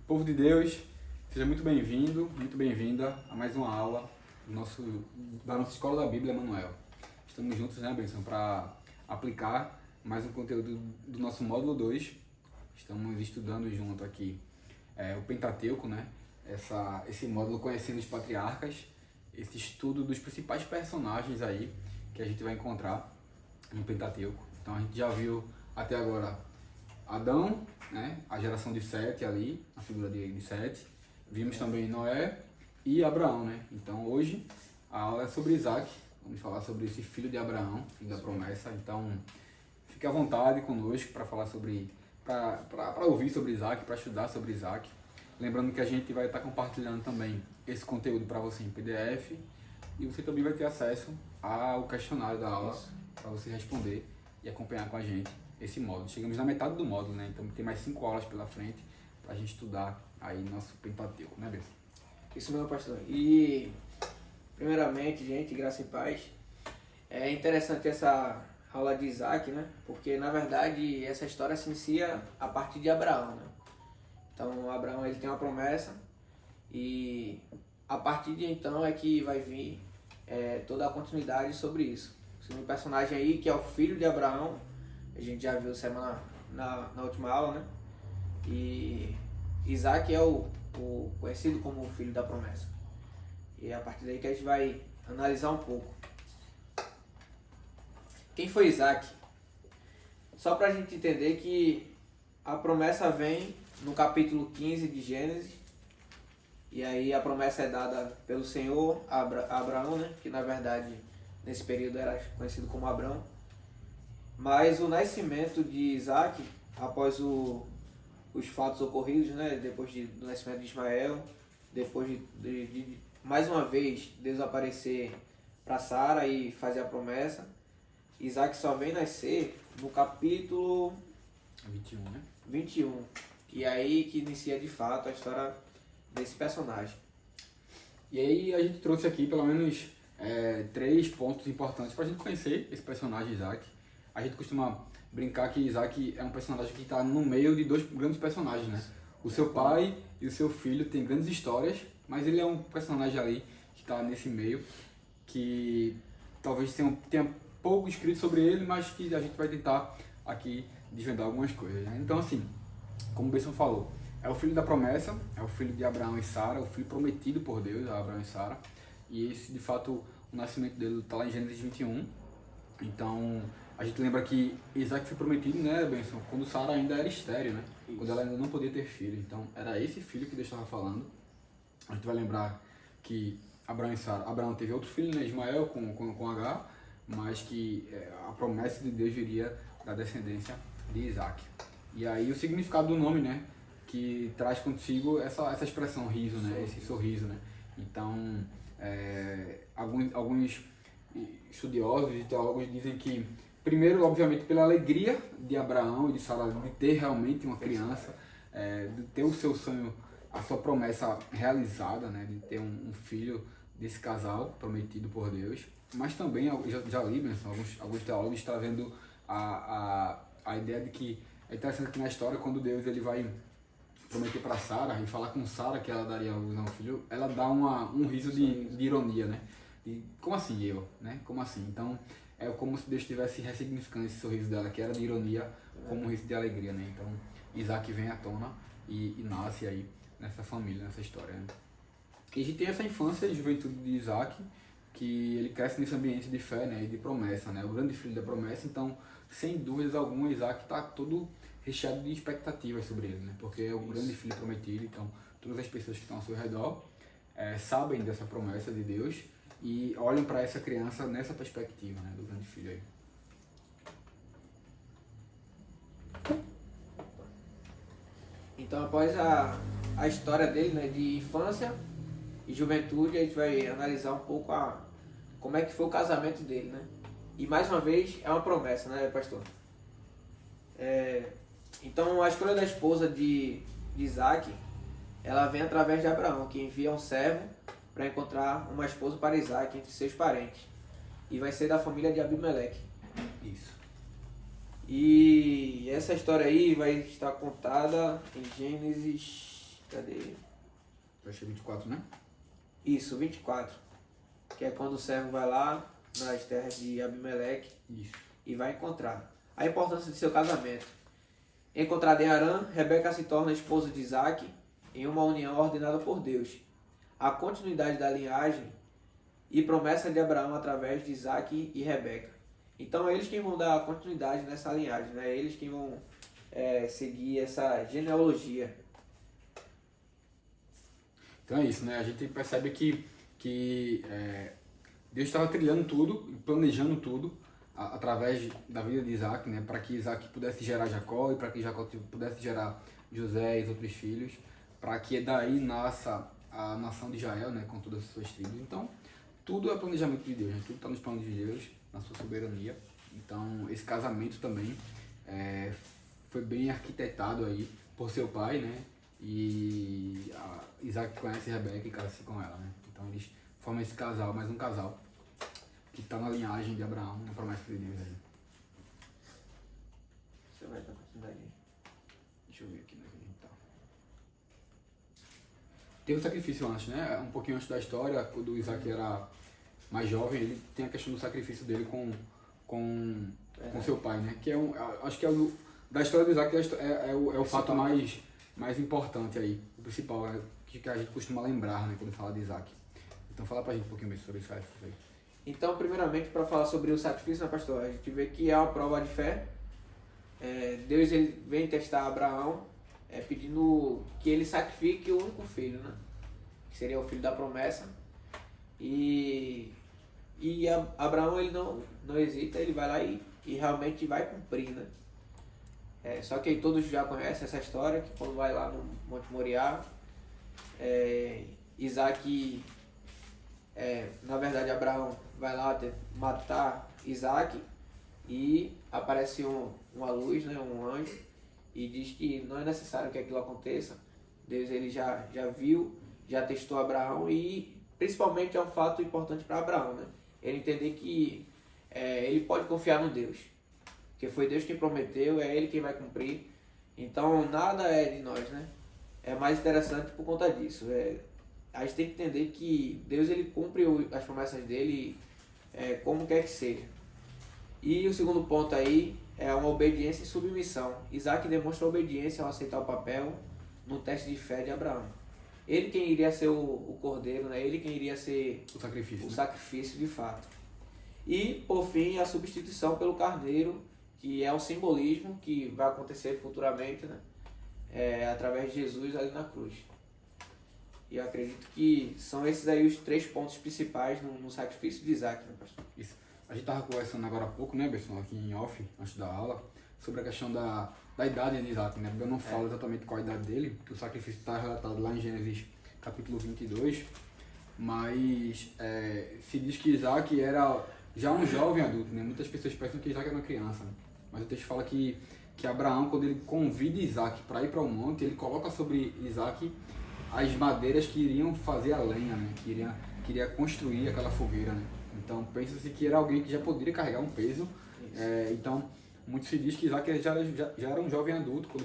Povo de Deus, seja muito bem-vindo, muito bem-vinda a mais uma aula da nossa Escola da Bíblia, Emanuel. Estamos juntos, né, Benção, para aplicar mais um conteúdo do nosso módulo 2. Estamos estudando junto aqui o Pentateuco, né? Esse módulo conhecendo os patriarcas, esse estudo dos principais personagens aí que a gente vai encontrar no Pentateuco. Então a gente já viu até agora Adão, né? A geração de Sete ali, a figura de Sete. Vimos também Noé e Abraão, né? Então hoje a aula é sobre Isaac. Vamos falar sobre esse filho de Abraão, filho da promessa. Então fique à vontade conosco para falar sobre, para ouvir sobre Isaac, para estudar sobre Isaac. Lembrando que a gente vai estar compartilhando também esse conteúdo para você em PDF e você também vai ter acesso ao questionário da aula para você responder e acompanhar com a gente esse módulo. Chegamos na metade do módulo, né? Então tem mais 5 aulas pela frente para a gente estudar aí nosso Pentateuco, né, Bessa? Isso mesmo, pastor. E, primeiramente, gente, graça e paz. É interessante essa aula de Isaac, né? Porque, na verdade, essa história se inicia a partir de Abraão, né? Então, Abraão, ele tem uma promessa e a partir de então é que vai vir toda a continuidade sobre isso. Um personagem aí que é o filho de Abraão, a gente já viu na última aula, né? E Isaac é o conhecido como o filho da promessa. E é a partir daí que a gente vai analisar um pouco. Quem foi Isaac? Só para a gente entender que a promessa vem no capítulo 15 de Gênesis. E aí a promessa é dada pelo Senhor a Abraão, né? Que na verdade nesse período era conhecido como Abrão. Mas o nascimento de Isaac, após os fatos ocorridos, né? Depois do nascimento de Ismael, depois de mais uma vez Deus aparecer para Sara e fazer a promessa, Isaac só vem nascer no capítulo 21, né? 21. E aí que inicia de fato a história desse personagem. E aí a gente trouxe aqui pelo menos 3 pontos importantes para a gente conhecer esse personagem Isaac. A gente costuma brincar que Isaac é um personagem que está no meio de 2 grandes personagens, né? O seu pai e o seu filho têm grandes histórias, mas ele é um personagem ali que está nesse meio, que talvez tenha pouco escrito sobre ele, mas que a gente vai tentar aqui desvendar algumas coisas, né? Então, assim, como o Besson falou, é o filho da promessa, é o filho de Abraão e Sara, o filho prometido por Deus a Abraão e Sara. E esse, de fato, o nascimento dele está lá em Gênesis 21. Então, a gente lembra que Isaac foi prometido, né, Benção, quando Sara ainda era estéril, né? Isso. Quando ela ainda não podia ter filho. Então, era esse filho que Deus estava falando. A gente vai lembrar que Abraão teve outro filho, né, Ismael, com Agar, mas que a promessa de Deus viria da descendência de Isaac. E aí o significado do nome, né, que traz consigo essa expressão riso, né, esse sorriso, né. Então, alguns estudiosos e teólogos dizem que, primeiro, obviamente, pela alegria de Abraão e de Sara de ter realmente uma criança, de ter o seu sonho, a sua promessa realizada, né, de ter um filho desse casal prometido por Deus. Mas também, já li, alguns teólogos trazendo a ideia de que é interessante que na história, quando Deus ele vai prometer para Sara e falar com Sara que ela daria a luz a um filho, ela dá um riso de ironia, né? Como assim eu, né? Como assim? Então, é como se Deus estivesse ressignificando esse sorriso dela, que era de ironia, como um riso de alegria, né? Então, Isaac vem à tona e nasce aí nessa família, nessa história, né? E a gente tem essa infância e juventude de Isaac, que ele cresce nesse ambiente de fé, né? E de promessa, né? O grande filho da promessa. Então, sem dúvidas alguma, Isaac está todo recheado de expectativas sobre ele, né? Porque é o grande filho prometido. Então, todas as pessoas que estão ao seu redor sabem dessa promessa de Deus e olham para essa criança nessa perspectiva, né, do grande filho aí. Então, após a história dele, né, de infância e juventude, a gente vai analisar um pouco como é que foi o casamento dele, né? E mais uma vez, é uma promessa, né, pastor? Então, a escolha da esposa de Isaac, ela vem através de Abraão, que envia um servo para encontrar uma esposa para Isaac entre seus parentes. E vai ser da família de Abimeleque. Isso. E essa história aí vai estar contada em Gênesis Cadê? Eu achei 24, né? Isso, 24. Que é quando o servo vai lá nas terras de Abimeleque Isso. e vai encontrar. A importância de seu casamento. Encontrada em Harã, Rebeca se torna esposa de Isaac em uma união ordenada por Deus. A continuidade da linhagem e promessa de Abraão através de Isaac e Rebeca. Então é eles quem vão dar continuidade nessa linhagem, né? Eles quem vão seguir essa genealogia. Então é isso, né? A gente percebe que Deus estava trilhando tudo, planejando tudo através da vida de Isaac, né? Para que Isaac pudesse gerar Jacó e para que Jacó pudesse gerar José e os outros filhos, para que daí nasça a nação de Israel, né? Com todas as suas tribos. Então, tudo é planejamento de Deus, né? Tudo está nos planos de Deus, na sua soberania. Então, esse casamento também foi bem arquitetado aí por seu pai, né? E Isaac conhece Rebeca e casa-se com ela, né? Então eles formam esse casal, mais um casal que está na linhagem de Abraão, na promessa de Deus aí. Você vai dar continuidade aí. Deixa eu ver aqui, né, que a gente tá. Teve o sacrifício antes, né? Um pouquinho antes da história, quando o Isaac era mais jovem, ele tem a questão do sacrifício dele com seu pai, né? Que acho que da história do Isaac é o fato mais importante aí, o principal, que a gente costuma lembrar, né, quando fala de Isaac. Então fala pra gente um pouquinho mais sobre isso aí. Então, primeiramente, para falar sobre o sacrifício, né, pastor? A gente vê que é uma prova de fé. Deus ele vem testar Abraão, pedindo que ele sacrifique o único filho, né? Que seria o filho da promessa. E Abraão ele não hesita, ele vai lá e realmente vai cumprir, né? Só que aí todos já conhecem essa história, que quando vai lá no Monte Moriá, Isaac, na verdade Abraão vai lá matar Isaac e aparece uma luz, né, um anjo, e diz que não é necessário que aquilo aconteça. Deus ele já viu, já testou Abraão e principalmente é um fato importante para Abraão, né? Ele entender que ele pode confiar no Deus. Porque foi Deus quem prometeu, é Ele quem vai cumprir. Então nada é de nós, né? É mais interessante por conta disso. A gente tem que entender que Deus ele cumpre as promessas dele como quer que seja. E o segundo ponto aí é uma obediência e submissão. Isaac demonstra obediência ao aceitar o papel no teste de fé de Abraão. Ele quem iria ser o cordeiro, né? Ele quem iria ser o sacrifício de fato. E, por fim, a substituição pelo carneiro, que é o simbolismo que vai acontecer futuramente, né? Através de Jesus ali na cruz. E eu acredito que são esses aí os 3 pontos principais no sacrifício de Isaac, né, pastor? Isso. A gente estava conversando agora há pouco, né, Besson, aqui em off, antes da aula, sobre a questão da idade de Isaac, né? Eu não falo exatamente qual a idade dele, porque o sacrifício está relatado lá em Gênesis capítulo 22, mas se diz que Isaac era já um jovem adulto, né? Muitas pessoas pensam que Isaac era uma criança, né? Mas o texto fala que Abraão, quando ele convida Isaac para ir para o monte, ele coloca sobre Isaac as madeiras que iriam fazer a lenha, né? Que iria construir aquela fogueira, né? Então pensa-se que era alguém que já poderia carregar um peso. Então muito se diz que Isaac já era um jovem adulto quando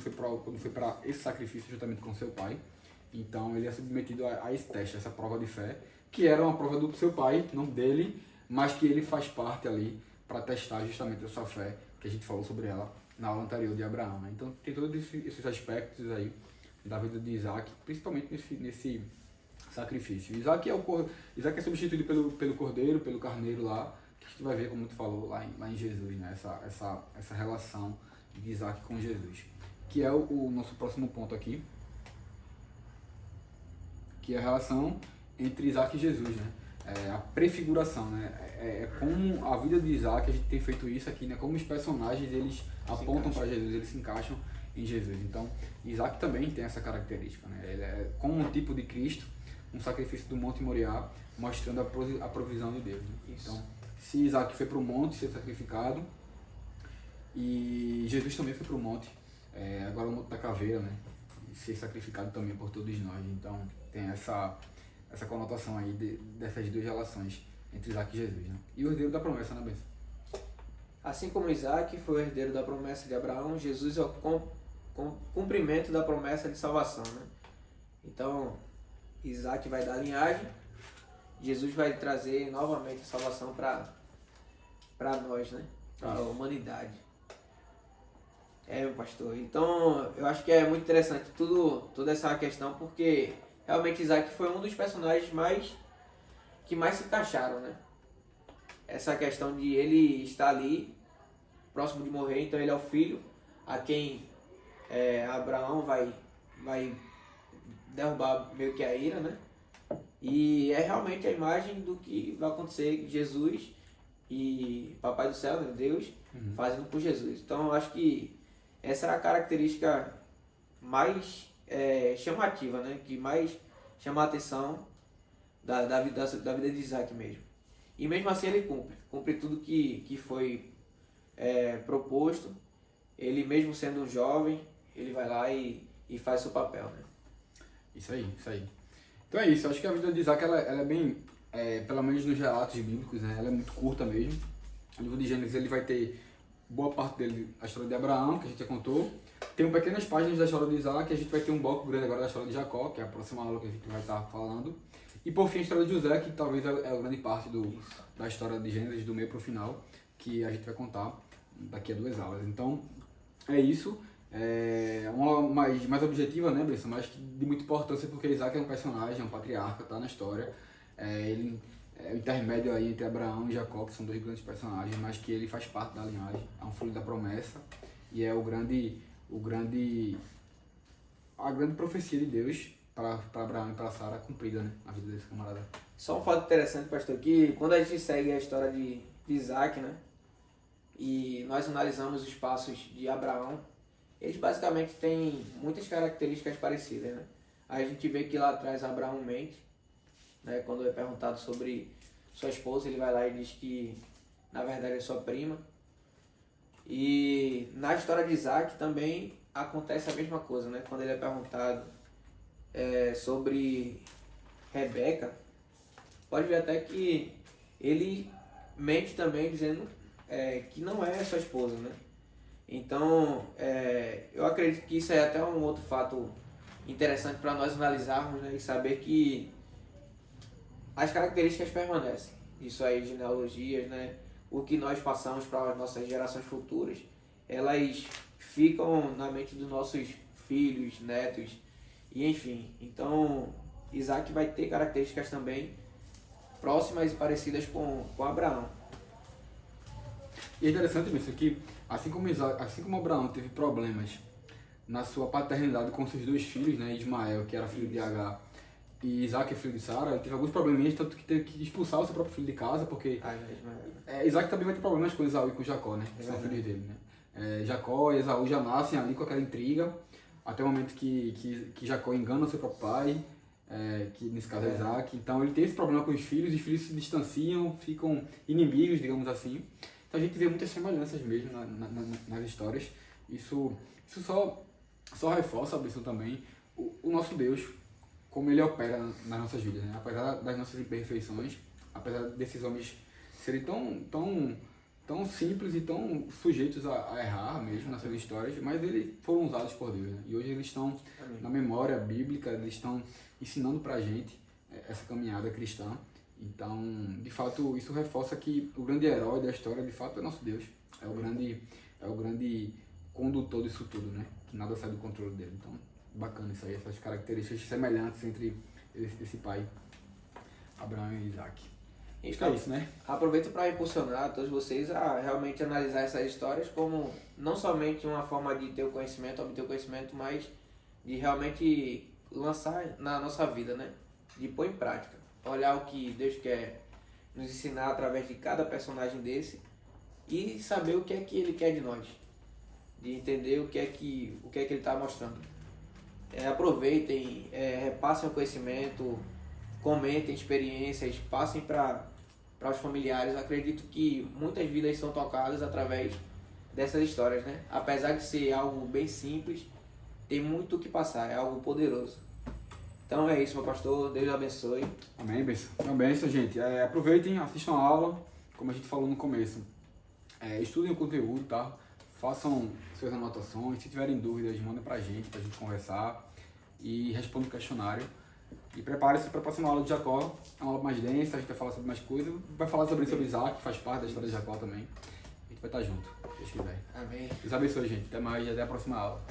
foi para esse sacrifício juntamente com seu pai. Então ele é submetido a esse teste, a essa prova de fé, que era uma prova do seu pai, não dele, mas que ele faz parte ali para testar justamente essa fé que a gente falou sobre ela na aula anterior de Abraão, né? Então tem todos esses aspectos aí da vida de Isaac, principalmente nesse sacrifício. Isaac é substituído pelo cordeiro, pelo carneiro lá, que a gente vai ver, como tu falou, lá em Jesus, né? Essa relação de Isaac com Jesus, que é o nosso próximo ponto aqui, que é a relação entre Isaac e Jesus, né? A prefiguração, né? Como a vida de Isaac, a gente tem feito isso aqui, né? Como os personagens, eles apontam para Jesus, eles se encaixam em Jesus. Então, Isaac também tem essa característica, né? Ele é como um tipo de Cristo, um sacrifício do Monte Moriá, mostrando a provisão de Deus, né? Então, se Isaac foi para o monte ser sacrificado, e Jesus também foi para o monte, agora o Monte da Caveira, né? Ser sacrificado também por todos nós. Então, tem essa conotação aí dessas duas relações entre Isaac e Jesus, né? E o herdeiro da promessa, né, Benção? Assim como Isaac foi o herdeiro da promessa de Abraão, Jesus é o cumprimento da promessa de salvação, né? Então, Isaac vai dar linhagem, Jesus vai trazer novamente a salvação para nós, né? Para a humanidade. Meu pastor. Então, eu acho que é muito interessante toda essa questão, porque realmente Isaac foi um dos personagens que mais se encaixaram, né? Essa questão de ele estar ali, próximo de morrer, então ele é o filho a quem Abraão vai derrubar meio que a ira, né? E é realmente a imagem do que vai acontecer Jesus e Papai do Céu, né, Deus, fazendo por Jesus. Então eu acho que essa é a característica mais chamativa, né? Que mais chama a atenção da vida de Isaac mesmo. E mesmo assim ele cumpre tudo que foi proposto. Ele mesmo sendo um jovem, ele vai lá e faz seu papel, né? Isso aí. Então é isso, eu acho que a vida de Isaac ela é bem, pelo menos nos relatos bíblicos, né? Ela é muito curta mesmo. O livro de Gênesis ele vai ter boa parte dele, a história de Abraão, que a gente já contou. Tem pequenas páginas da história de Isaac, e a gente vai ter um bloco grande agora da história de Jacó, que é a próxima aula que a gente vai estar falando. E por fim a história de José, que talvez é a grande parte da história de Gênesis, do meio para o final, que a gente vai contar daqui a 2 aulas. Então, é isso. É uma aula mais objetiva, né, Bessa? Mas de muita importância, porque Isaac é um personagem, é um patriarca, tá na história. Ele é o intermédio aí entre Abraão e Jacó, que são 2 grandes personagens, mas que ele faz parte da linhagem, é um filho da promessa, e é a grande profecia de Deus para Abraão e para Sara cumprida, né, na vida desse camarada. Só um fato interessante, pastor, que quando a gente segue a história de Isaac, né, e nós analisamos os passos de Abraão, eles basicamente têm muitas características parecidas, né? A gente vê que lá atrás Abraão mente, né? Quando é perguntado sobre sua esposa, ele vai lá e diz que na verdade é sua prima. E na história de Isaac também acontece a mesma coisa, né? Quando ele é perguntado sobre Rebeca, pode ver até que ele mente também dizendo que não é sua esposa, né? Então, eu acredito que isso é até um outro fato interessante para nós analisarmos, né, e saber que as características permanecem. Isso aí, genealogias, né, o que nós passamos para as nossas gerações futuras, elas ficam na mente dos nossos filhos, netos, e enfim. Então, Isaac vai ter características também próximas e parecidas com Abraão. E é interessante isso que, assim como Abraão teve problemas na sua paternidade com seus 2 filhos, né, Ismael, que era filho de Agar, e Isaac, filho de Sara, ele teve alguns probleminhas, tanto que teve que expulsar o seu próprio filho de casa, porque Isaac também vai ter problemas com Esaú e com Jacó, né, que são filhos dele, né. Jacó e Esaú já nascem ali com aquela intriga, até o momento que Jacó engana o seu próprio pai, que nesse caso é Isaac. Então ele tem esse problema com os filhos se distanciam, ficam inimigos, digamos assim. Então a gente vê muitas semelhanças mesmo nas histórias. Isso só reforça, Abisson, também o nosso Deus, como ele opera nas nossas vidas, né? Apesar das nossas imperfeições, apesar desses homens serem tão simples e tão sujeitos a errar mesmo nas suas histórias, mas eles foram usados por Deus, né? E hoje eles estão na memória bíblica, eles estão ensinando pra gente essa caminhada cristã. Então, de fato, isso reforça que o grande herói da história, de fato, é nosso Deus. É o grande condutor disso tudo, né? Que nada sai do controle dele. Então, bacana isso aí, essas características semelhantes entre esse pai, Abraão e Isaac. Então, é isso, né? Aproveito para impulsionar todos vocês a realmente analisar essas histórias como não somente uma forma de ter o conhecimento, obter o conhecimento, mas de realmente lançar na nossa vida, né? De pôr em prática. Olhar o que Deus quer nos ensinar através de cada personagem desse e saber o que é que Ele quer de nós. De entender o que é que Ele está mostrando. Aproveitem, repassem o conhecimento, comentem experiências, passem para os familiares. Eu acredito que muitas vidas são tocadas através dessas histórias, né? Apesar de ser algo bem simples, tem muito o que passar, é algo poderoso. Então é isso, meu pastor. Deus abençoe. Amém, benção. Uma benção, gente. Aproveitem, assistam a aula, como a gente falou no começo. Estudem o conteúdo, tá? Façam suas anotações. Se tiverem dúvidas, mandem pra gente conversar. e responda o questionário. E prepare-se para a próxima aula de Jacó, é uma aula mais densa, a gente vai falar sobre mais coisas, vai falar sobre Isaac, que faz parte da história de Jacó também. A gente vai estar junto, se Deus quiser. Amém. Deus abençoe, gente. Até mais e até a próxima aula.